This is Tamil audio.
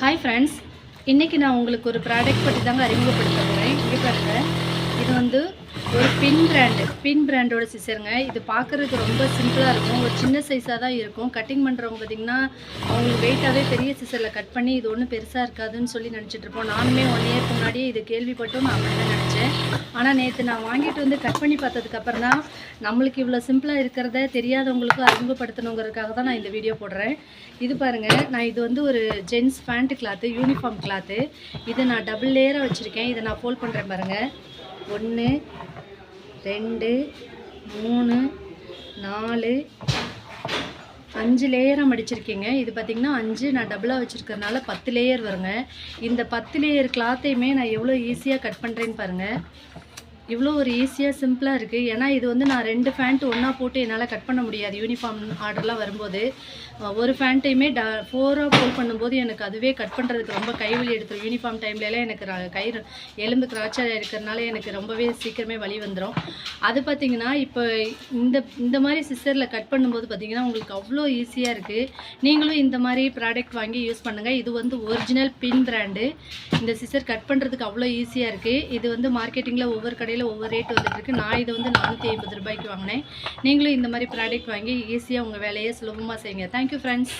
ஹாய் ஃப்ரெண்ட்ஸ், இன்றைக்கி நான் உங்களுக்கு ஒரு ப்ராடக்ட் பற்றி தாங்க அறிமுகப்படுத்த போகிறேன். இங்கே பாருங்கள், இது வந்து ஒரு பின் பிராண்டோட சிசருங்க. இது பார்க்குறதுக்கு ரொம்ப சிம்பிளாக இருக்கும். ஒரு சின்ன சைஸாக தான் இருக்கும். கட்டிங் பண்ணுறவங்க பார்த்திங்கன்னா அவங்களுக்கு வெயிட்டாகவே பெரிய சிசரில் கட் பண்ணி இது ஒன்றும் பெருசாக இருக்காதுன்னு சொல்லி நினச்சிட்ருப்போம். நானுமே 1 இயர்க்கு முன்னாடியே இது கேள்விப்பட்டும் நான் அப்படி தான் நினச்சேன். ஆனால் நேற்று நான் வாங்கிட்டு வந்து கட் பண்ணி பார்த்ததுக்கப்புறம் தான் நம்மளுக்கு இவ்வளோ சிம்பிளாக இருக்கிறத தெரியாதவங்களுக்கும் அறிமுகப்படுத்தணுங்கிறதுக்காக தான் நான் இந்த வீடியோ போடுறேன். இது பாருங்கள், நான் இது வந்து ஒரு gents pant cloth, uniform cloth. இதை நான் டபுள் லேயராக வச்சுருக்கேன். இதை நான் ஃபோல்ட் பண்ணுறேன் பாருங்கள். 1 2 3 4 5 லேயராக மடிச்சிருக்கீங்க. இது பார்த்திங்கன்னா 5 நான் டபுளாக வச்சுருக்கறனால 10 லேயர் வருங்க. இந்த 10 லேயர் கிளாத்தையுமே நான் எவ்வளோ ஈஸியாக கட் பண்ணுறேன்னு பாருங்கள். இவ்வளோ ஒரு ஈஸியாக சிம்பிளாக இருக்குது. ஏன்னா இது வந்து நான் 2 ஃபேண்ட் ஒன்றா போட்டு என்னால் கட் பண்ண முடியாது. யூனிஃபார்ம் ஆர்டர்லாம் வரும்போது ஒரு ஃபேண்ட்டையுமே 4ஆக ஃபோல்ட் பண்ணும்போது எனக்கு அதுவே கட் பண்ணுறதுக்கு ரொம்ப கைவலி எடுத்துரும். யூனிஃபார்ம் டைம்லலாம் எனக்கு கை எலும்பு கிராச்சாக இருக்கிறதுனால எனக்கு ரொம்பவே சீக்கிரமே வலி வந்துடும். அது பார்த்திங்கன்னா இப்போ இந்த மாதிரி சிசரில் கட் பண்ணும்போது பார்த்திங்கன்னா உங்களுக்கு அவ்வளோ ஈஸியாக இருக்குது. நீங்களும் இந்த மாதிரி ப்ராடக்ட் வாங்கி யூஸ் பண்ணுங்கள். இது வந்து ஒரிஜினல் பின் பிராண்டு. இந்த சிசர் கட் பண்ணுறதுக்கு அவ்வளோ ஈஸியாக இருக்குது. இது வந்து மார்க்கெட்டிங்கில் ஒவ்வொரு கடையில் ஒவ்வொரு ரேட் வந்துட்டுருக்கு. நான் இதை வந்து 450 ரூபாய்க்கு வாங்கினேன். நீங்களும் இந்த மாதிரி ப்ராடக்ட் வாங்கி ஈஸியாக உங்கள் வேலையை சுலபமாக செய்யுங்க. Thank you friends.